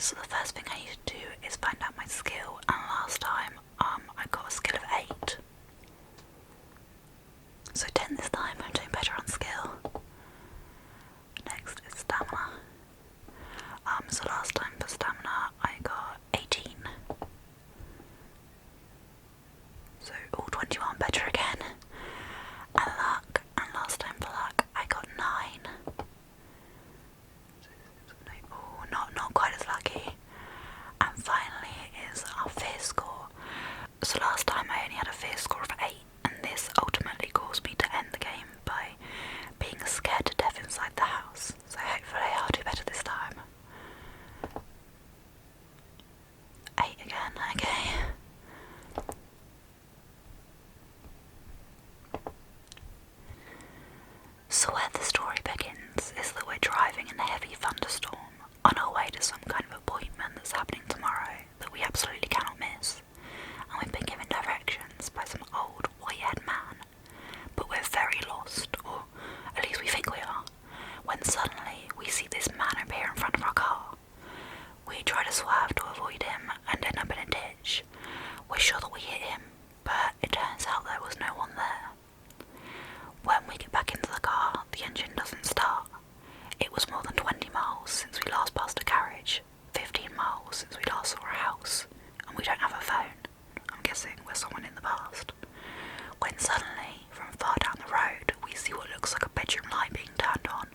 So the first thing I need to do is find out my skill, and last time I got a skill of 8. So 10 this time. I'm doing better on skill. Next is stamina. So last time for stamina I got 18. So all 21 better again. And luck, and last time for luck I got 9. Oh, not quite as lucky. And finally is our fear score. So last time I only had a fear score of 8, and this ultimately caused me to end the game by being scared to death inside the house. So hopefully I'll do better this time. 8 again, okay. So where the story begins is that we're driving in a heavy thunderstorm on our way to some kind of appointment that's happening tomorrow that we absolutely cannot miss. And we've been given directions by some old white-haired man, but we're very lost, or at least we think we are, when suddenly we see this man appear in front of our car. We try to swerve to avoid him and end up in a ditch. We're sure that we hit him, but it turns out there was no one there. When we get back into the car, the engine doesn't start. It was more than 20 miles since we last passed a garage, 15 miles since we last saw a house, and we don't have a phone. I'm guessing we're someone in the past. When suddenly, from far down the road, we see what looks like a bedroom light being turned on.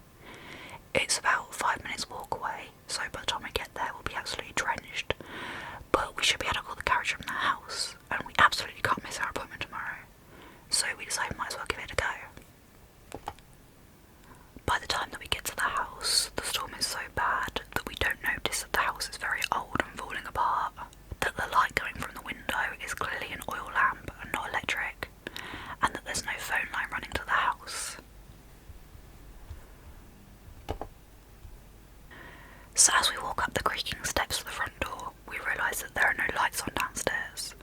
It's about 5 minutes walk away, so by the time we get there we'll be absolutely drenched. But we should be able to call the garage from the house, and we absolutely can't miss our appointment tomorrow. So we decided might as well give it a go. By the time that we get to the house, the storm is so bad that we don't notice that the house is very old and falling apart, that the light going from the window is clearly an oil lamp and not electric, and that there's no phone line running to the house. So as we walk up the creaking steps to the front door, we realise that there are no lights on downstairs,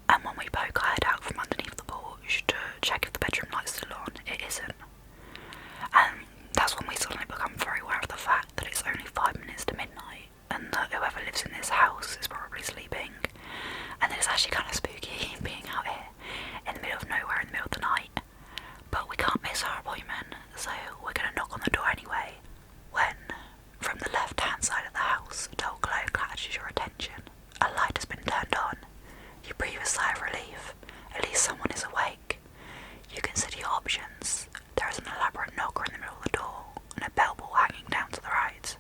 and when we poke our head out from underneath the porch to check if the bedroom light's still on, it isn't. And that's when we suddenly become very aware of the fact that it's only 5 minutes to midnight, and that whoever lives in this house is probably sleeping, and it's actually kind of spooky being out here in the middle of nowhere in the middle of the night. But we can't miss our appointment, so we're going to knock on the door anyway, when, from the left-hand side of the house, a dull glow catches your attention. A light has been turned on. You breathe a sigh of relief. At least someone is awake. You consider your options. There is an elaborate knocker in the middle of the door, and a bell ball hanging down to the right.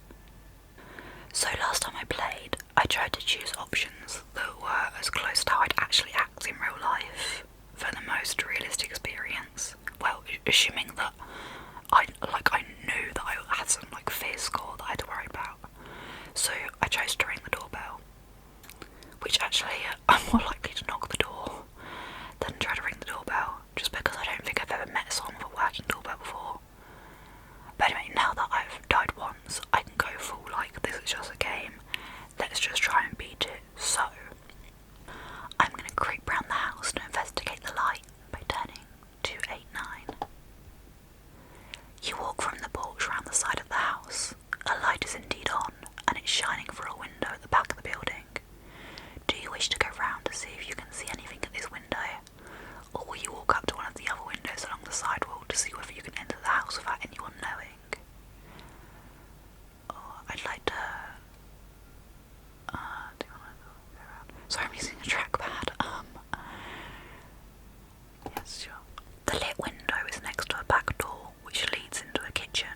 So last time I played, I tried to choose options that were as close to how I'd actually act in real life, for the most realistic experience. Well, assuming that I knew that I had some fear score that I had to worry about. So I chose to ring the doorbell, which actually I'm more likely to knock the door than try to ring the doorbell, just because I don't think I've ever met someone with a working doorbell before. But anyway, now that I've died once, I can go full this is just a game. Let's just try and beat it. So I'm going to creep round the house to investigate the light by turning 289. You walk from the porch round the side of the house. A light is indeed on, and it's shining through a window at the back of the building. Do you wish to go round to see if you can see anything at this window? Or will you walk up to one of the other windows along the sidewall to see whether you can enter the house without anyone knowing? Oh, I'd like to... Sorry, I'm using a trackpad. Yes, sure. The lit window is next to a back door, which leads into a kitchen.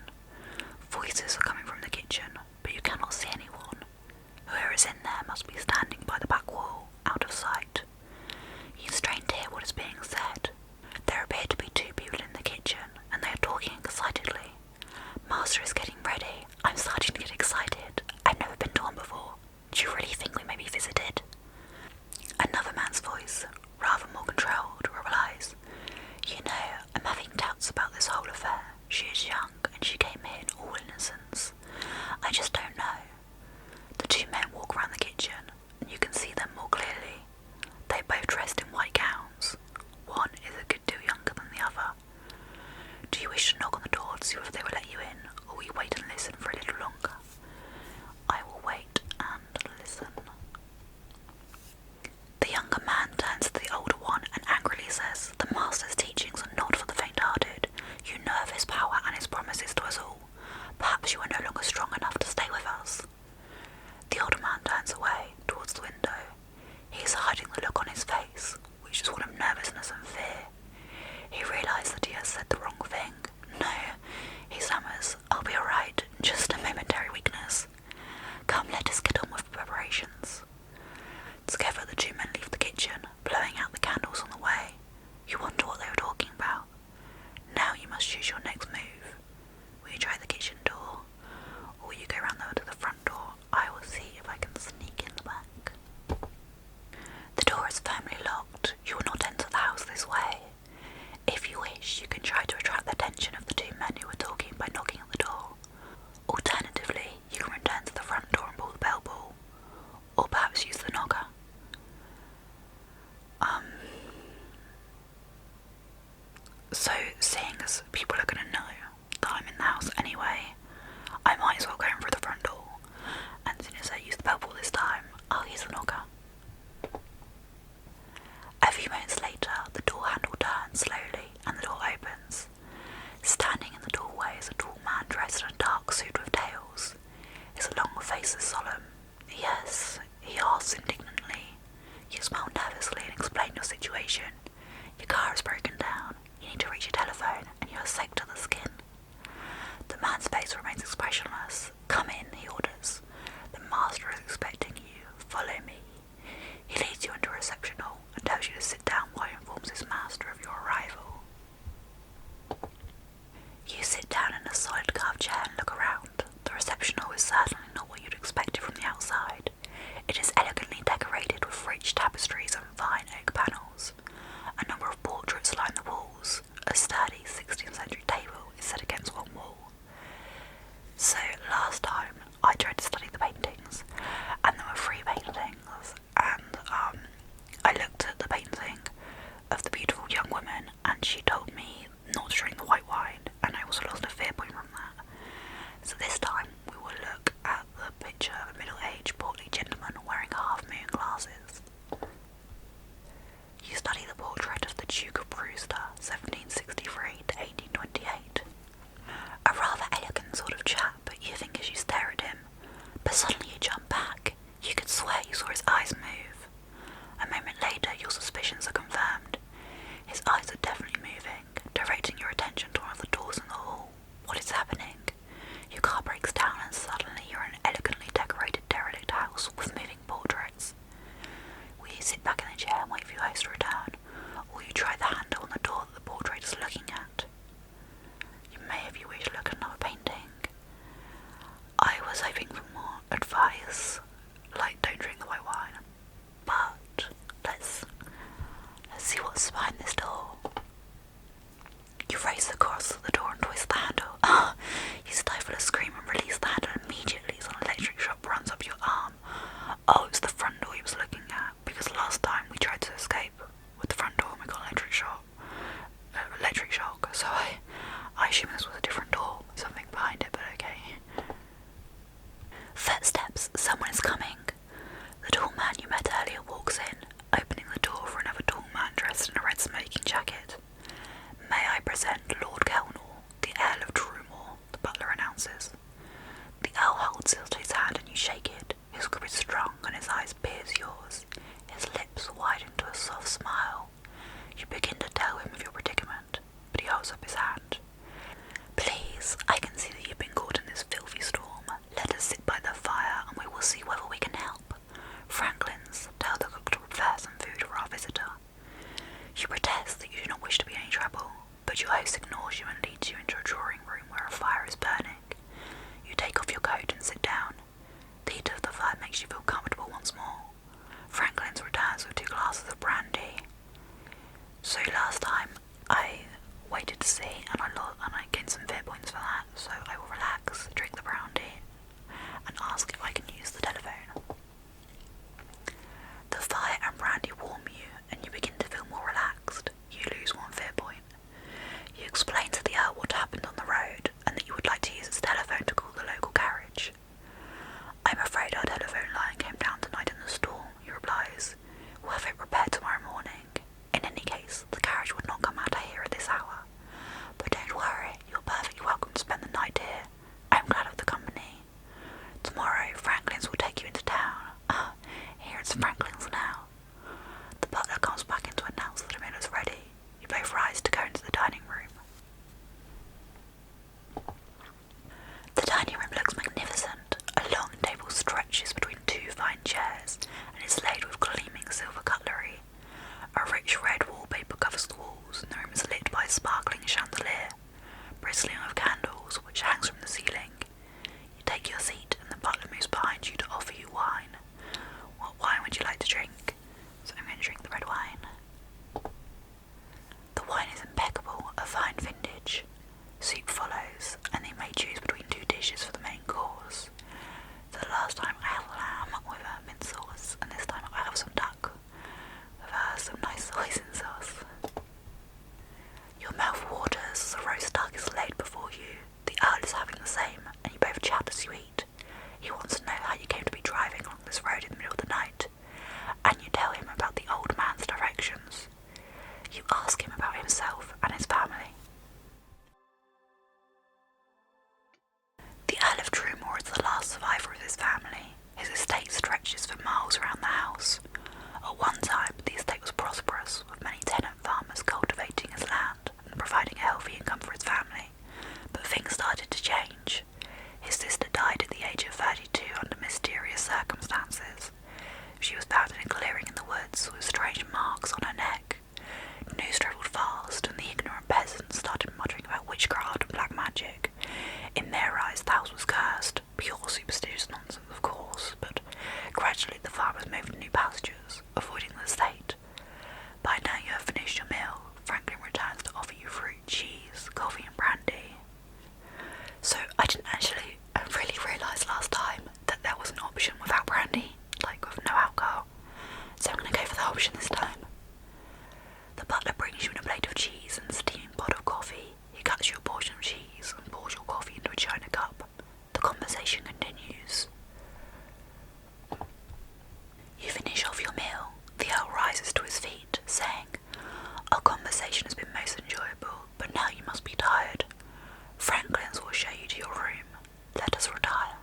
Voices are coming from the kitchen, but you cannot see anyone. Whoever is in there must be standing by the back wall, out of sight. You strain to hear what is being said. There appear to be 2 people in the kitchen, and they are talking excitedly. Master is getting ready. I'm starting to get excited. I've never been to one before. Do you really think we may be visited? Another man's voice, rather more controlled, replies, You know, I'm having doubts about this whole affair. She is young, and she came here in all innocence. I just don't know. The 2 men walk around the kitchen, and you can see them more clearly. They both dressed in white gowns. One is a good deal younger than the other. Do you wish to knock on the door to see if they will let you in, or will you wait and listen for a little longer? I will wait and situation. Your car is broken down, you need to reach your telephone, and you are soaked to the skin. The man's face remains expressionless. Come in, he orders. The master is expecting you. Follow me. He leads you into a reception hall and tells you to sit down while he informs his master of your arrival. You sit down in a solid carved chair and look around. The reception hall is certainly not what you'd expected from the outside. It is elegantly decorated with rich tapestries and fine oak panels. A number of portraits line the walls. A sturdy 16th century table is set against one wall. So last time I tried to study the paintings, and there were 3 paintings, and I looked at the painting of the beautiful young woman, and she told me not to drink the white wine, and I also lost a fear point from that. So this time we will look at the picture of a middle-aged portly gentleman wearing half-moon glasses. You study the portrait of the Duke of Brewster, 1763 to 1828. A rather elegant sort of chap, you think as you stare at him, but suddenly you jump back. You could swear you saw his eyes move. A moment later, your suspicions are confirmed. His eyes are definitely moving, directing your attention to one of the doors in the hall. What is happening? Your car breaks down and suddenly you're in an elegantly decorated derelict house with moving portraits. Will you sit back in the chair and wait for your host to return, or will you try the handle on the door that the portrait is looking at? You may, if you wish, look at another painting. I was hoping for more advice, like don't drink the white wine, but let's see what's behind this door. You race across the door and twist the handle. You stifle a scream and release the handle immediately as an electric shock runs up your arm. Oh, it's the front door he was looking at, because last time we tried to escape with the front door and we got electric shock. So I assume this was a different door, something behind it, but okay. Footsteps, someone is coming. The tall man you met earlier walks in, opening the door for another tall man dressed in a red smoking jacket. May I present Lord Kelnall, the Earl of Drumore, the butler announces. The Earl holds out his hand and you shake it. His grip is strong and his eyes pierce yours. His lips widen to a soft smile. You begin to tell him of your predicament, but he holds up his hand. Please, I can see that you've been caught in this filthy storm. Let us sit by the fire and we will see whether we can help. Franklin's, tell the cook to prepare some food for our visitor. You protest that you do not wish to be in any trouble, but your host ignores you and leads you into a drawing room where a fire is burning. You take off your coat and sit down. The heat of the fire makes you feel comfortable once more. Franklin's returns with 2 glasses of brandy. So last time I waited to see and I gained some fear points for that, so I will relax, drink the brandy, and ask if I can use the telephone. The fire and brandy warm you, and you begin to feel more relaxed. You lose 1 fear point. You explain to the Earl what happened on the road, and that you would like to use his telephone to call the local carriage. I'm afraid our telephone line came down tonight in the storm, he replies. We'll have it repaired tomorrow morning. In any case, the carriage would not come out of here at this hour. But don't worry, you're perfectly welcome to spend the night here. I'm glad of the company. Tomorrow, Franklin's will take you into town. Here it's Franklin's now. The butler comes back in to announce that the meal is ready. You both rise to go into the dining room. The dining room looks magnificent. A long table stretches between 2 fine chairs and is laid with gleaming silver cutlery. A rich red wallpaper covers the walls, and the room is lit by a sparkling chandelier, bristling with candles, which hangs from the ceiling. You take your seat, and the butler moves behind you to offer you wine. What wine would you like circumstances. She was found in a clearing in the woods with strange marks on her neck. News travelled fast, and the ignorant peasants started muttering about witchcraft and black magic. In their eyes, the house was cursed. Pure superstitious nonsense, of course, but gradually the farmers moved to new pastures, avoiding the estate. By now you have finished your meal. Franklin returns to offer you fruit, cheese, coffee and brandy. So I didn't actually really realise last time that there was an option without brandy, like with no alcohol. So I'm going to go for the option this time. The butler brings you in a plate of cheese and a steaming pot of coffee. He cuts you a portion of cheese and pours your coffee into a china cup. The conversation continues. You finish off your meal. The Earl rises to his feet, saying, "Our conversation has been most enjoyable, but now you must be tired. Franklin's will show you to your room. Let us retire."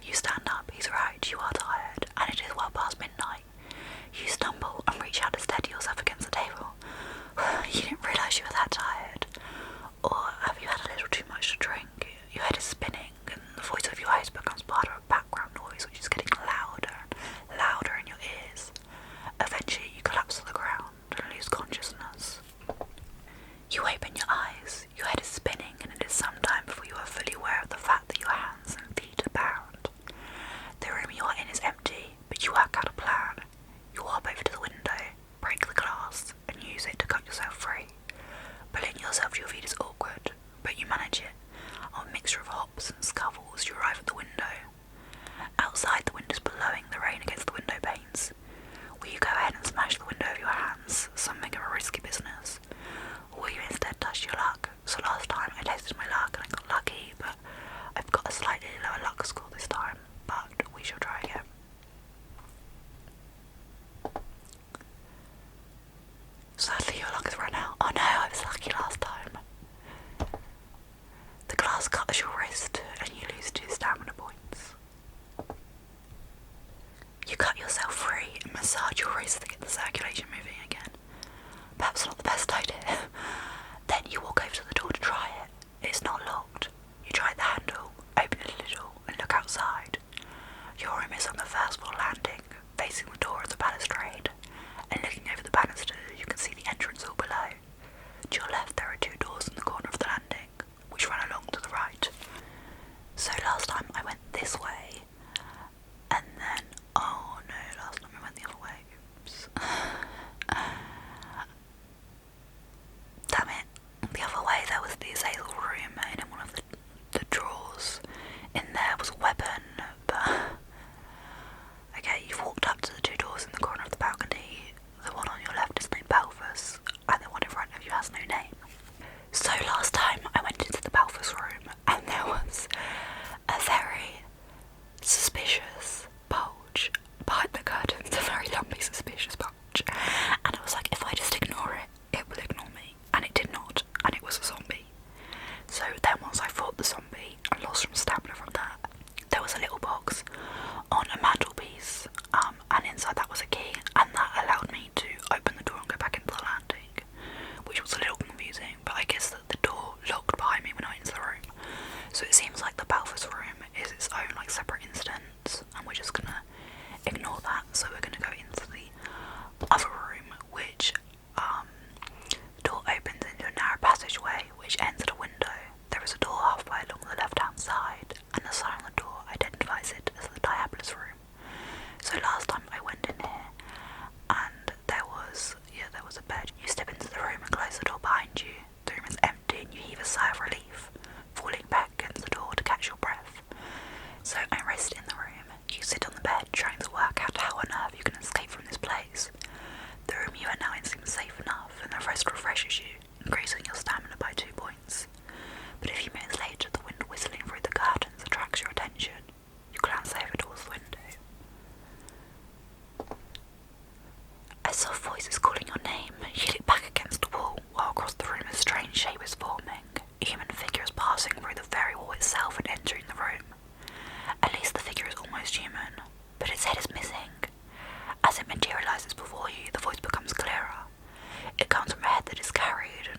You stand up. He's right, you are tired, and it is well past midnight. You stumble and reach out to steady yourself against the table. You didn't realise you were that tired. Or have you had a little too much to drink? Your head is spinning, and the voice of your host becomes part of a background noise which is getting louder and louder in your ears. Eventually you collapse to the ground and lose consciousness. You open your eyes, your head is spinning, and it is some time before you are fully aware of the fact that your hands and feet are bound. The room you are in is empty, but you work out a plan. You hop over to the window, break the glass, and use it to cut yourself free. Pulling yourself to your feet is awkward, but you manage it. On a mixture of hops and scuffles, you arrive at the window. Outside, the wind is blowing the rain against the window panes. Will you go ahead and smash the window with your hands, something of a risky business? Or will you instead test your luck? So last time I tested my luck and I got lucky, but I've got a slightly lower luck score this time, but we shall try again. Sadly, your luck has run out. Oh no, I was lucky last time. The glass cuts your wrist and you lose 2 stamina points. You cut yourself free and massage your wrist to get the circulation moving again. Perhaps not the best idea. Then you walk over to the door to try it. It's not locked. You try the handle, open it a little, and look outside. Your room is on the first floor landing, facing the door of the balustrade, and looking over the banisters you can see the entrance hall below. To your left there are 2 doors in the corner of the landing, which run along to the right. So last time I went this way, and then, oh no, last time I went the other way, oops. Damn it, the other way there was the Azazel room, and in one of the drawers in there was a weapon, but... Okay, you've walked up to the 2 doors in the corner of the balcony. The one on your left is named Balthus, and the one in front of you has no name. So last time I went into the Balthus room, and there was a very suspicious bulge behind the curtains, a very lumpy suspicious bulge, and I was like, if I just ignore it, it will ignore me, and it did not, and it was a zombie. So then once I fought the zombie and lost some stamina from that, there was a little box on a mantelpiece, and inside that was a key, and that allowed me to open the door and go back into the landing, which was a little confusing, but I guess that the door locked behind me when I went into the room. So it seems like the Balthus room is its own like separate instance, and we're just gonna ignore that. So we're gonna go into the other room, which the door opens into a narrow passageway which ends at a window. There is a door halfway along the left hand side, and the sign on the door identifies it as the Diabolus room. So last time I went in here, and there was a bed. You step into the room and close the door behind you. The room is empty and you heave a sigh of relief, falling back against the door to catch your breath. So I rest in the room. You sit on the bed trying to work out how on earth you can escape from this place. The room you are now in seems safe enough, and the rest refreshes you, increasing your stamina by 2 points. But a few minutes later, the wind whistling through the curtains attracts your attention. You glance over towards the window. A soft voice is calling your name. You look back against the wall, while across the room a strange shape is forming. A human figure is passing through the very wall itself and entering the room. At least the figure is almost human, but its head is missing. As it materializes before you, the voice becomes clearer. It comes from a head that is carried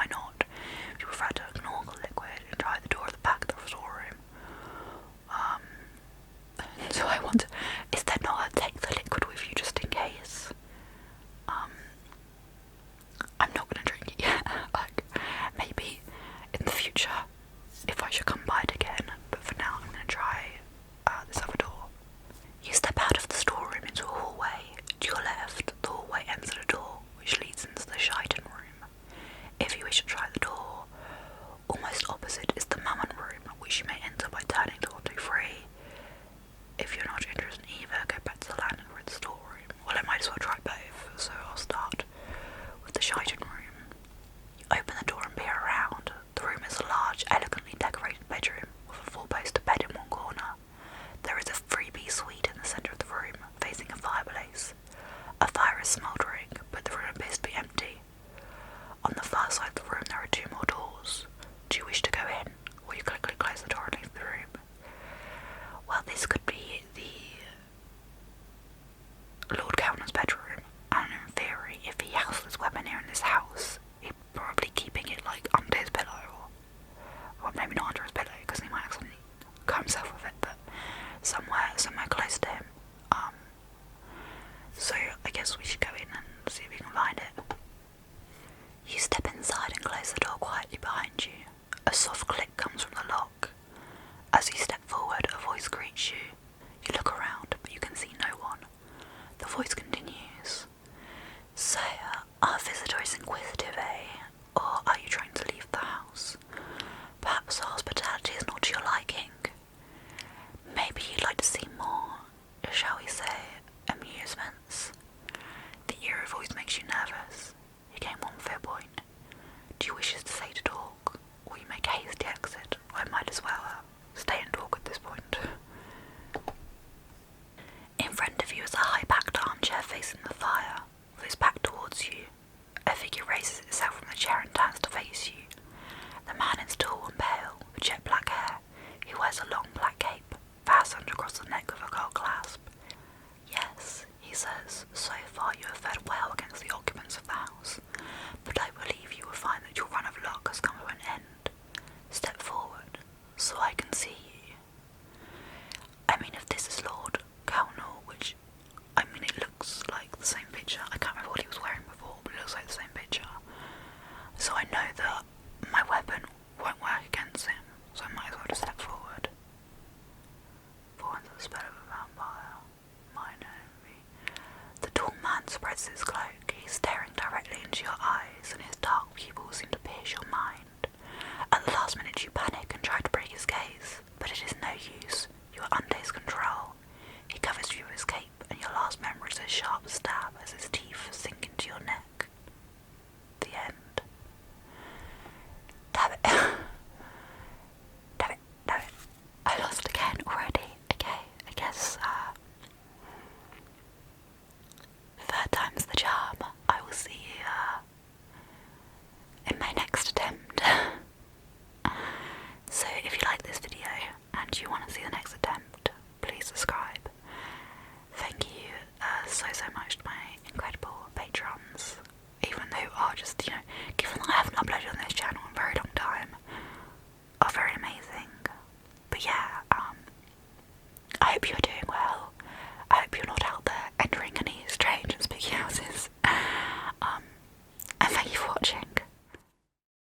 why not? If you prefer to ignore the liquid and try the door at the back of the storeroom. So I wonder, is there not a take the liquid with you just in case? I'm not gonna drink it yet. Like, maybe in the future, if I should come by it again. But for now, I'm gonna try this other door. You step out of the storeroom into a hallway. To your left, the hallway ends at a door which leads into the Shiden room. If you wish to try the door, almost opposite is the Mammon room, which you may enter by turning to 123. If you're not interested in either, go back to the landing or the storeroom. Well, I might as well try both, so I'll start with the Shiden room. You open the door and peer around. The room is a large, elegantly decorated bedroom with a four-poster bed in one corner. There is a freebie suite in the centre of the room, facing a fireplace. A fire is smouldering, but the room appears to be empty. On the far side of the room there are two more doors. Do you wish to go in, or you quickly close the door and leave the room? Well, this could be the Lord Governor's bedroom, and in theory, if he has this weapon here in this house, he's probably keeping it, like, under his pillow, or well, maybe not under his pillow, because he might accidentally cut himself with it, but somewhere close to him. So I guess we should go in and see if we can find it. You step inside and close the door quietly behind you. A soft